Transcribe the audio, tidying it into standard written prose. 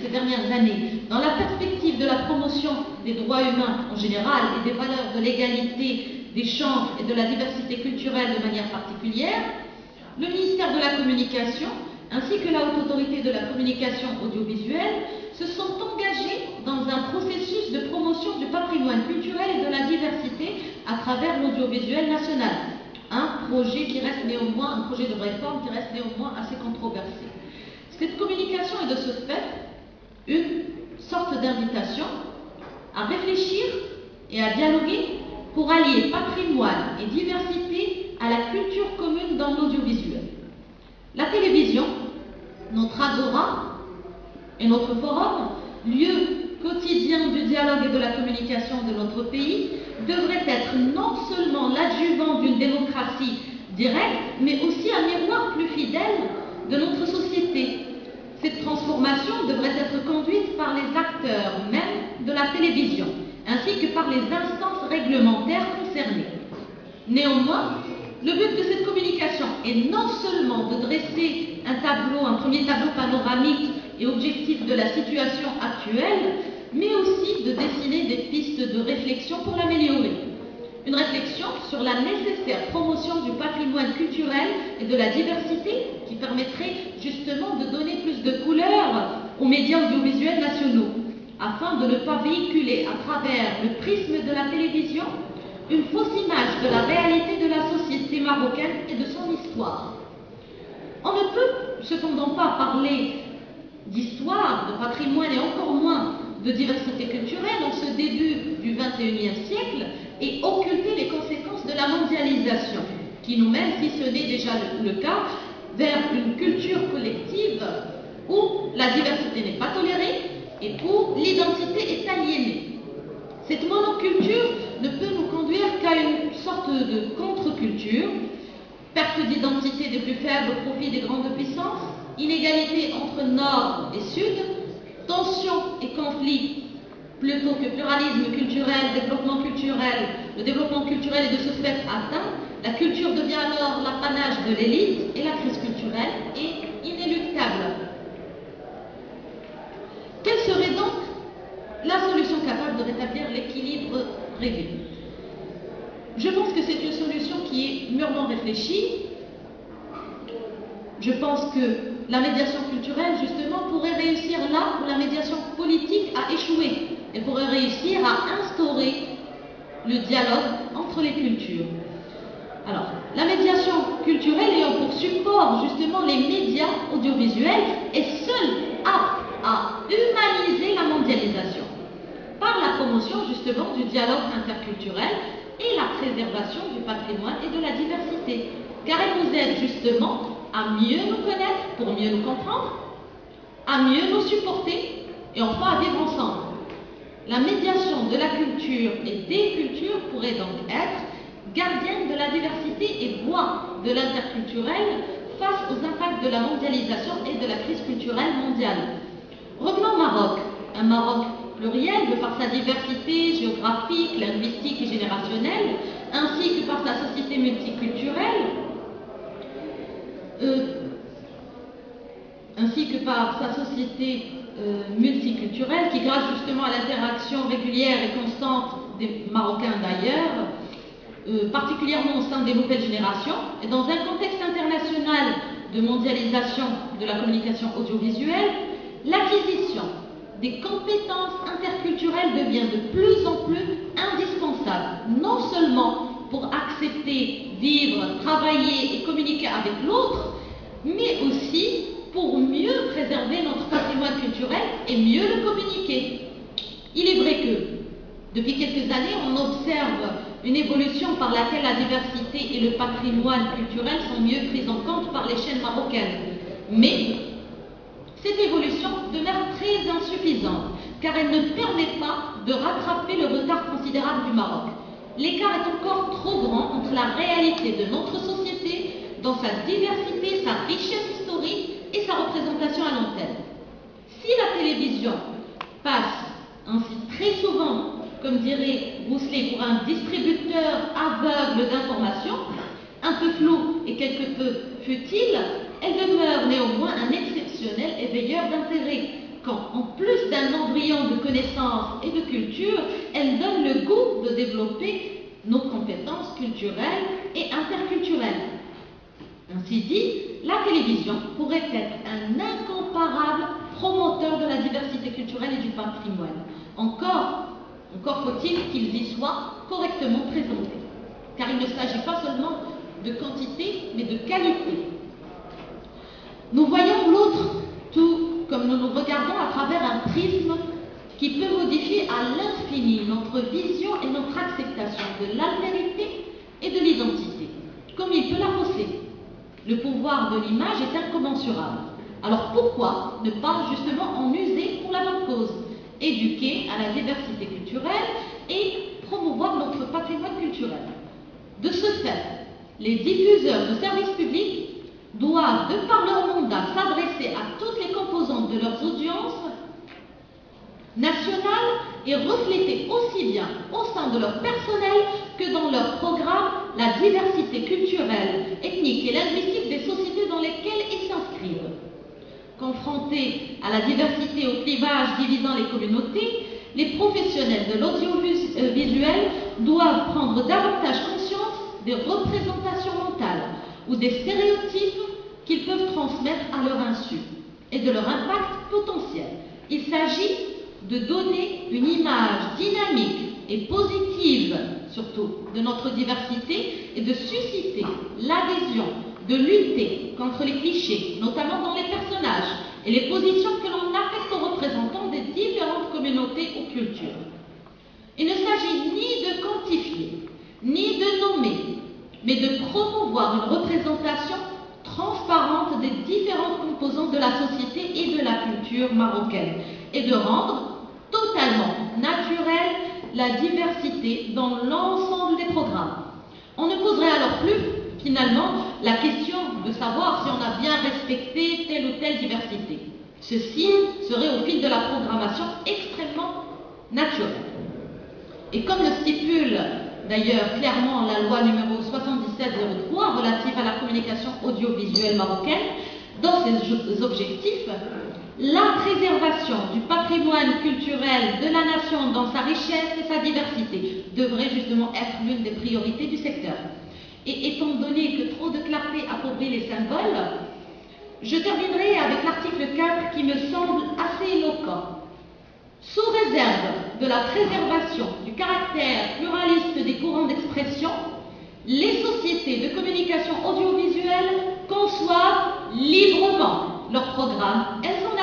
ces dernières années, dans la perspective de la promotion des droits humains en général et des valeurs de l'égalité des genres et de la diversité culturelle de manière particulière, le ministère de la Communication ainsi que la Haute Autorité de la Communication audiovisuelle se sont engagés dans un processus de promotion du patrimoine culturel et de la diversité à travers l'audiovisuel national. Un projet de réforme qui reste néanmoins assez controversé. Cette communication est de ce fait une sorte d'invitation à réfléchir et à dialoguer pour allier patrimoine et diversité à la culture commune dans l'audiovisuel. La télévision, notre agora et notre forum, lieu quotidien du dialogue et de la communication de notre pays, devrait être non seulement l'adjuvant d'une démocratie directe, mais aussi un miroir plus fidèle de notre société. Cette transformation devrait être conduite par les acteurs même de la télévision, ainsi que par les instances réglementaires concernées. Néanmoins, le but de cette communication est non seulement de dresser un premier tableau panoramique et objectif de la situation actuelle, mais aussi de dessiner des pistes de réflexion pour l'améliorer. Une réflexion sur la nécessaire promotion du patrimoine culturel et de la diversité qui permettrait justement de donner plus de couleur aux médias audiovisuels nationaux, afin de ne pas véhiculer à travers le prisme de la télévision une fausse image de la réalité de la société marocaine et de son histoire. On ne peut cependant pas parler d'histoire, de patrimoine et encore moins de diversité culturelle en ce début du XXIe siècle et occulter les conséquences de la mondialisation qui nous mène, si ce n'est déjà le cas, vers une culture collective où la diversité n'est pas tolérée et où l'identité est aliénée. Cette monoculture ne peut nous conduire qu'à une sorte de contre-culture, perte d'identité des plus faibles au profit des grandes puissances, inégalité entre nord et sud, tensions et conflits plutôt que pluralisme culturel, le développement culturel est de ce fait atteint, la culture devient alors l'apanage de l'élite et la crise culturelle est inéluctable. Quelle serait donc la solution capable de rétablir l'équilibre prévu? Je pense que c'est une solution qui est mûrement réfléchie. Je pense que la médiation culturelle, justement, pourrait réussir là où la médiation politique a échoué. Elle pourrait réussir à instaurer le dialogue entre les cultures. Alors, la médiation culturelle ayant pour support, justement, les médias audiovisuels est seule apte à humaniser la mondialisation par la promotion, justement, du dialogue interculturel et la préservation du patrimoine et de la diversité. Car elle nous aide, justement, à mieux nous connaître pour mieux nous comprendre, à mieux nous supporter et enfin à vivre ensemble. La médiation de la culture et des cultures pourrait donc être gardienne de la diversité et voix de l'interculturel face aux impacts de la mondialisation et de la crise culturelle mondiale. Revenons au Maroc, un Maroc pluriel de par sa diversité géographique, linguistique et générationnelle, ainsi que par sa société multiculturelle, qui, grâce justement à l'interaction régulière et constante des Marocains d'ailleurs, particulièrement au sein des nouvelles générations, et dans un contexte international de mondialisation de la communication audiovisuelle, l'acquisition des compétences interculturelles devient de plus en plus indispensable, non seulement pour accepter, vivre, travailler et communiquer avec l'autre, mais aussi pour mieux préserver notre patrimoine culturel et mieux le communiquer. Il est vrai que, depuis quelques années, on observe une évolution par laquelle la diversité et le patrimoine culturel sont mieux pris en compte par les chaînes marocaines. Mais cette évolution demeure très insuffisante, car elle ne permet pas de rattraper le retard considérable du Maroc. L'écart est encore trop grand entre la réalité de notre société, dans sa diversité, sa richesse historique et sa représentation à l'antenne. Si la télévision passe ainsi très souvent, comme dirait Rousselet, pour un distributeur aveugle d'informations, un peu flou et quelque peu futile, elle demeure néanmoins un exceptionnel éveilleur d'intérêt, quand, en plus d'un embryon de connaissances et de culture, elle donne le goût de développer nos compétences culturelles et interculturelles. Ainsi dit, la télévision pourrait être un incomparable promoteur de la diversité culturelle et du patrimoine. Encore faut-il qu'ils y soient correctement présentés, car il ne s'agit pas seulement de quantité, mais de qualité. Nous voyons l'autre tout comme nous nous regardons à travers un prisme qui peut modifier à l'infini notre vision et notre acceptation de l'altérité et de l'identité, comme il peut la fausser. Le pouvoir de l'image est incommensurable. Alors pourquoi ne pas justement en user pour la bonne cause? Éduquer à la diversité culturelle et promouvoir notre patrimoine culturel. De ce fait, les diffuseurs de services publics doivent, de par leur mandat, s'adresser à toutes les composantes de leurs audiences nationales et refléter aussi bien au sein de leur personnel que dans leur programme la diversité culturelle, ethnique et linguistique des sociétés dans lesquelles ils s'inscrivent. Confrontés à la diversité et au clivage divisant les communautés, les professionnels de l'audiovisuel doivent prendre davantage conscience des représentations mentales ou des stéréotypes qu'ils peuvent transmettre à leur insu et de leur impact potentiel. Il s'agit de donner une image dynamique et positive, surtout, de notre diversité et de susciter l'adhésion, de lutter contre les clichés, notamment dans les personnages et les positions que l'on affecte aux représentants des différentes communautés ou cultures. Il ne s'agit ni de quantifier, ni de nommer, mais de promouvoir une représentation transparente des différentes composantes de la société et de la culture marocaine et de rendre totalement naturelle la diversité dans l'ensemble des programmes. On ne poserait alors plus, finalement, la question de savoir si on a bien respecté telle ou telle diversité. Ceci serait au fil de la programmation extrêmement naturel. Et comme le stipule d'ailleurs clairement la loi numéro 7703 relative à la communication audiovisuelle marocaine, dans ses objectifs, la préservation du patrimoine culturel de la nation dans sa richesse et sa diversité devrait justement être l'une des priorités du secteur. Et étant donné que trop de clarté appauvrit les symboles, je terminerai avec l'article 4 qui me semble assez éloquent. Sous réserve de la préservation du caractère pluraliste des courants d'expression, les sociétés de communication audiovisuelle conçoivent librement leurs programmes. Elles ont